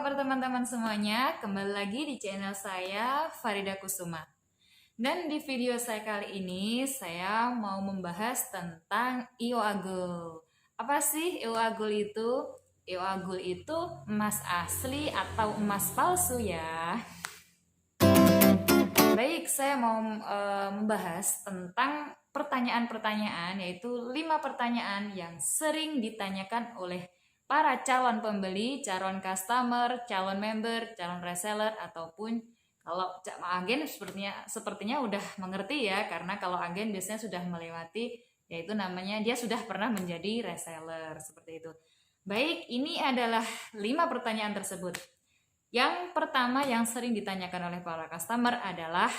kabar teman-teman semuanya? Kembali lagi di channel saya, Farida Kusuma. Dan di video saya kali ini, saya mau membahas tentang IO Agul. Apa sih IO Agul itu? IO Agul itu emas asli atau emas palsu ya? Baik, saya mau membahas tentang pertanyaan-pertanyaan, yaitu 5 pertanyaan yang sering ditanyakan oleh para calon pembeli, calon customer, calon member, calon reseller, ataupun kalau agen sepertinya udah mengerti ya, karena kalau agen biasanya sudah melewati, yaitu namanya dia sudah pernah menjadi reseller, seperti itu. Baik, ini adalah 5 pertanyaan tersebut. Yang pertama yang sering ditanyakan oleh para customer adalah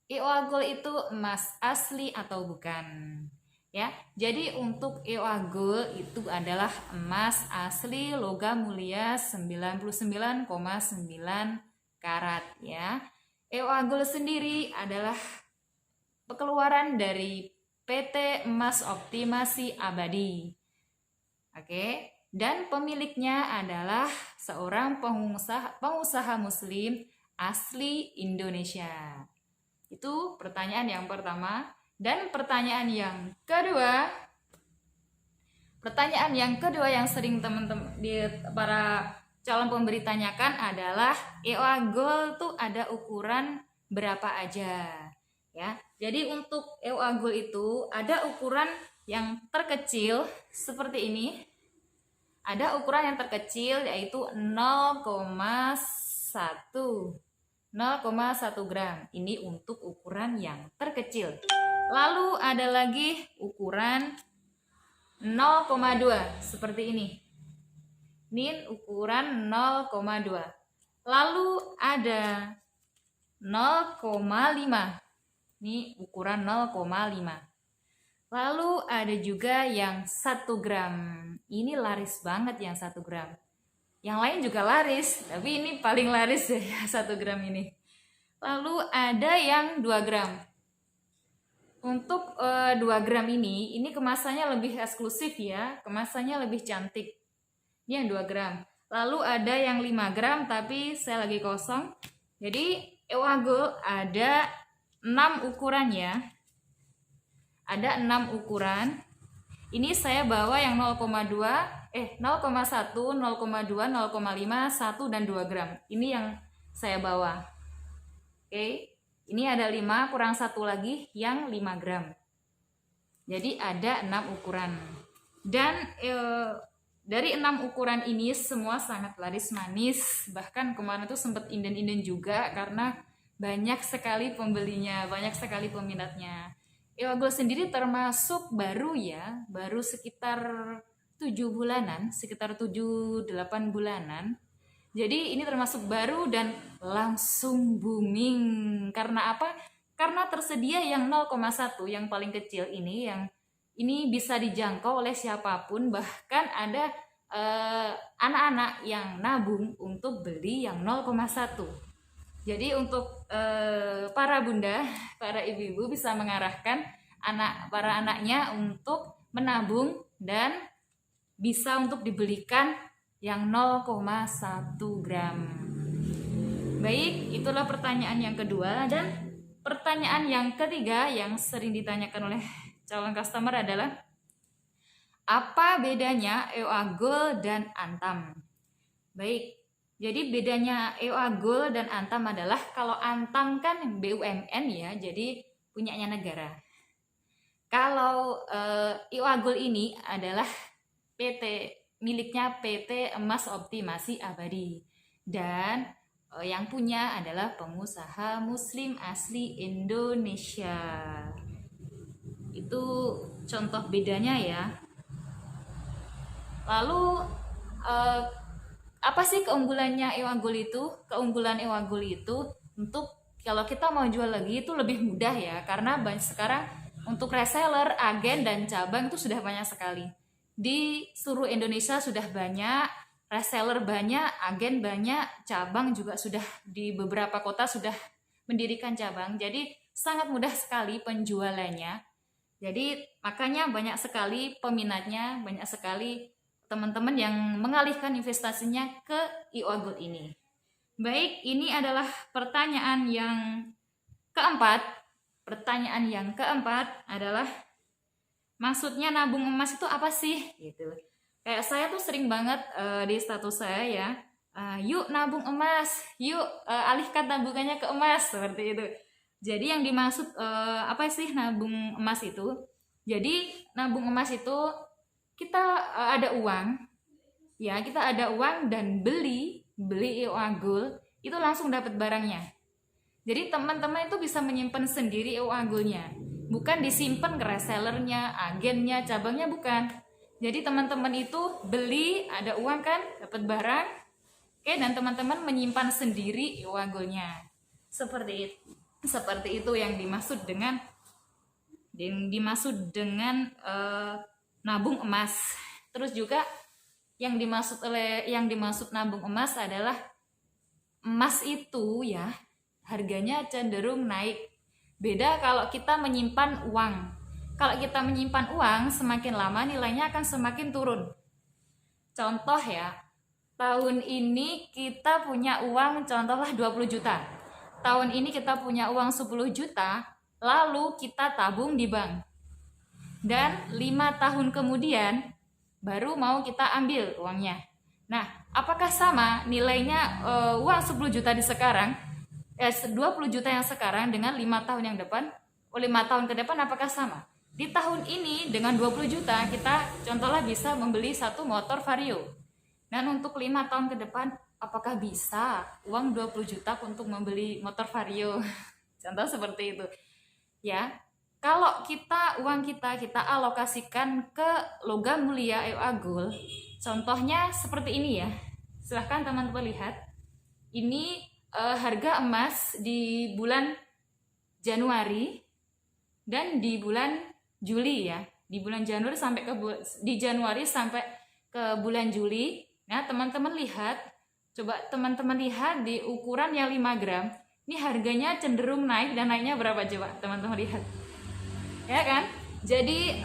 IO Agul itu emas asli atau bukan? Ya, jadi untuk IO Agul itu adalah emas asli logam mulia 99,9 karat ya. IO Agul sendiri adalah keluaran dari PT Emas Optimasi Abadi. Oke, dan pemiliknya adalah seorang pengusaha muslim asli Indonesia. Itu pertanyaan yang pertama. Dan pertanyaan yang kedua yang sering teman-teman para calon pemberi tanyakan adalah IO Agul tuh ada ukuran berapa aja ya. Jadi untuk IO Agul itu ada ukuran yang terkecil seperti ini. Ada ukuran yang terkecil yaitu 0,1 gram. Ini untuk ukuran yang terkecil. Lalu ada lagi ukuran 0,2 seperti ini. Ini ukuran 0,2. Lalu ada 0,5. Ini ukuran 0,5. Lalu ada juga yang 1 gram. Ini laris banget yang 1 gram. Yang lain juga laris, tapi ini paling laris ya 1 gram ini. Lalu ada yang 2 gram. Untuk 2 gram ini kemasannya lebih eksklusif ya, kemasannya lebih cantik. Ini yang 2 gram. Lalu ada yang 5 gram, tapi saya lagi kosong. Jadi IO Agul ada 6 ukuran ya. Ada 6 ukuran. Ini saya bawa yang 0,1, 0,2, 0,5, 1 dan 2 gram. Ini yang saya bawa. Oke. Ini ada 5 kurang 1 lagi yang 5 gram. Jadi ada 6 ukuran. Dan dari 6 ukuran ini semua sangat laris manis. Bahkan kemarin tuh sempat inden-inden juga karena banyak sekali pembelinya, banyak sekali peminatnya. IO Agul sendiri termasuk baru ya, baru sekitar 7 bulanan, sekitar 7-8 bulanan. Jadi ini termasuk baru dan langsung booming. Karena apa? Karena tersedia yang 0,1 yang paling kecil ini, yang ini bisa dijangkau oleh siapapun, bahkan ada anak-anak yang nabung untuk beli yang 0,1. Jadi untuk para bunda, para ibu-ibu bisa mengarahkan para anaknya untuk menabung dan bisa untuk dibelikan yang 0,1 gram. Baik, itulah pertanyaan yang kedua. Dan pertanyaan yang ketiga yang sering ditanyakan oleh calon customer adalah apa bedanya IO Agul dan Antam? Baik, jadi bedanya IO Agul dan Antam adalah kalau Antam kan BUMN ya, jadi punyanya negara. Kalau IO Agul ini adalah miliknya PT Emas Optimasi Abadi. Dan yang punya adalah pengusaha muslim asli Indonesia. Itu contoh bedanya ya. Lalu apa sih keunggulannya IO Agul itu? Keunggulan IO Agul itu untuk kalau kita mau jual lagi itu lebih mudah ya, karena sekarang untuk reseller, agen dan cabang itu sudah banyak sekali. Di seluruh Indonesia sudah banyak, reseller banyak, agen banyak, cabang juga sudah di beberapa kota sudah mendirikan cabang. Jadi sangat mudah sekali penjualannya. Jadi makanya banyak sekali peminatnya, banyak sekali teman-teman yang mengalihkan investasinya ke IOA Gold ini. Baik, ini adalah pertanyaan yang keempat. Pertanyaan yang keempat adalah, maksudnya nabung emas itu apa sih? Gitu. Kayak saya tuh sering banget di status saya ya, yuk nabung emas, yuk alihkan tabungannya ke emas, seperti itu. Jadi yang dimaksud apa sih nabung emas itu? Jadi nabung emas itu kita ada uang, ya kita ada uang dan beli IOA Gold itu langsung dapat barangnya. Jadi teman-teman itu bisa menyimpan sendiri IOA Gold-nya, bukan disimpan ke resellernya, agennya, cabangnya, bukan. Jadi teman-teman itu beli, ada uang kan, dapat barang, oke, dan teman-teman menyimpan sendiri IOA Gold-nya. Seperti itu yang dimaksud dengan nabung emas. Terus juga yang dimaksud nabung emas adalah emas itu ya harganya cenderung naik. Beda kalau kita menyimpan uang. Kalau kita menyimpan uang, semakin lama nilainya akan semakin turun. Contoh ya, tahun ini kita punya uang contohlah 20 juta. Tahun ini kita punya uang 10 juta, lalu kita tabung di bank. Dan 5 tahun kemudian baru mau kita ambil uangnya. Nah, apakah sama nilainya uang 10 juta di sekarang, 20 juta yang sekarang dengan 5 tahun yang depan? 5 tahun ke depan apakah sama? Di tahun ini dengan 20 juta kita contohlah bisa membeli satu motor Vario. Dan untuk 5 tahun ke depan apakah bisa uang 20 juta untuk membeli motor Vario? Contoh seperti itu. Ya, kalau uang kita alokasikan ke logam mulia IOA Gold, contohnya seperti ini ya. Silahkan teman-teman lihat. Ini harga emas di bulan Januari dan di bulan Juli ya. Di Januari sampai ke bulan Juli. Nah, teman-teman lihat, coba teman-teman lihat di ukuran yang 5 gram. Ini harganya cenderung naik, dan naiknya berapa coba teman-teman lihat. Ya kan? Jadi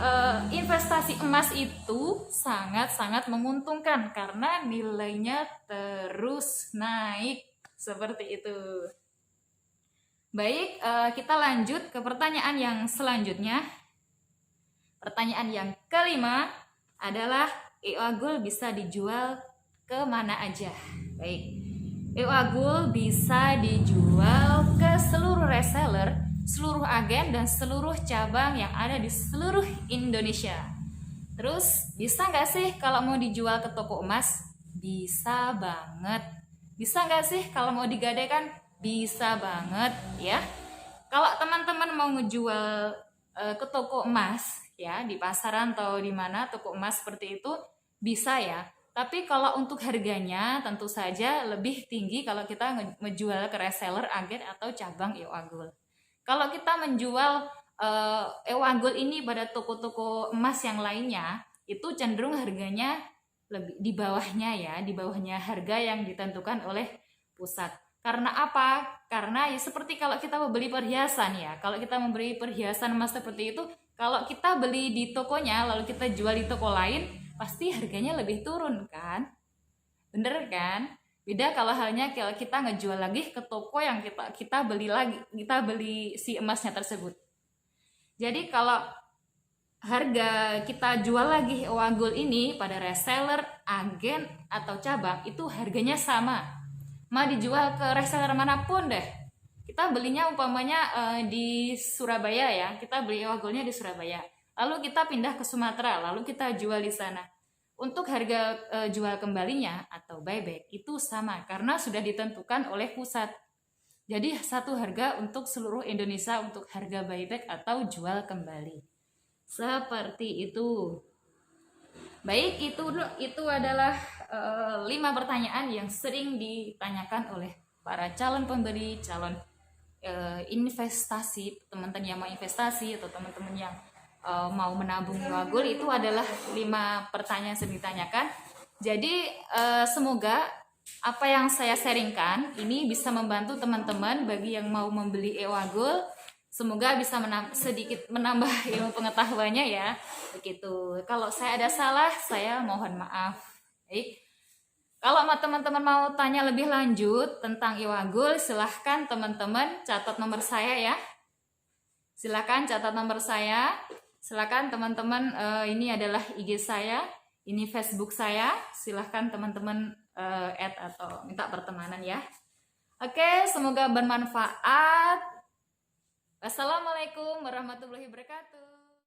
investasi emas itu sangat-sangat menguntungkan karena nilainya terus naik seperti itu. Baik, kita lanjut ke pertanyaan yang selanjutnya. Pertanyaan yang kelima adalah IOA Gold bisa dijual ke mana aja? Baik, IOA Gold bisa dijual ke seluruh reseller, seluruh agen, dan seluruh cabang yang ada di seluruh Indonesia. Terus bisa nggak sih kalau mau dijual ke toko emas? Bisa banget. Bisa nggak sih kalau mau digadaikan? Bisa banget ya. Kalau teman-teman mau ngejual ke toko emas ya, di pasaran atau di mana toko emas seperti itu, bisa ya. Tapi kalau untuk harganya tentu saja lebih tinggi kalau kita ngejual ke reseller, agen, atau cabang IOA Gold. Kalau kita menjual IOA Gold ini pada toko-toko emas yang lainnya, itu cenderung harganya lebih di bawahnya ya, di bawahnya harga yang ditentukan oleh pusat. Karena apa? Karena ya seperti kalau kita membeli perhiasan ya, kalau kita membeli perhiasan emas seperti itu, kalau kita beli di tokonya lalu kita jual di toko lain, pasti harganya lebih turun kan? Bener kan? Beda kalau halnya kalau kita ngejual lagi ke toko yang kita beli si emasnya tersebut. Jadi kalau harga kita jual lagi IOA Gold ini pada reseller, agen, atau cabang, itu harganya sama. Mau dijual ke reseller manapun deh. Kita belinya umpamanya di Surabaya ya, kita beli IOA Gold-nya di Surabaya. Lalu kita pindah ke Sumatera, lalu kita jual di sana. Untuk harga jual kembalinya atau buyback itu sama karena sudah ditentukan oleh pusat. Jadi satu harga untuk seluruh Indonesia untuk harga buyback atau jual kembali. Seperti itu. Baik, itu adalah 5 pertanyaan yang sering ditanyakan oleh para calon pembeli, calon investasi, teman-teman yang mau investasi atau teman-teman yang mau menabung IOA Gold. Itu adalah 5 pertanyaan yang sering ditanyakan. Jadi semoga apa yang saya sharingkan ini bisa membantu teman-teman bagi yang mau membeli IOA Gold. Semoga bisa sedikit menambah ilmu pengetahuannya ya. Begitu. Kalau saya ada salah, saya mohon maaf. Baik. Kalau teman-teman mau tanya lebih lanjut tentang Iwagul, silahkan teman-teman catat nomor saya ya. Silahkan catat nomor saya. Silahkan teman-teman, ini adalah IG saya, ini Facebook saya. Silahkan teman-teman add atau minta pertemanan ya. Oke, semoga bermanfaat. Wassalamualaikum warahmatullahi wabarakatuh.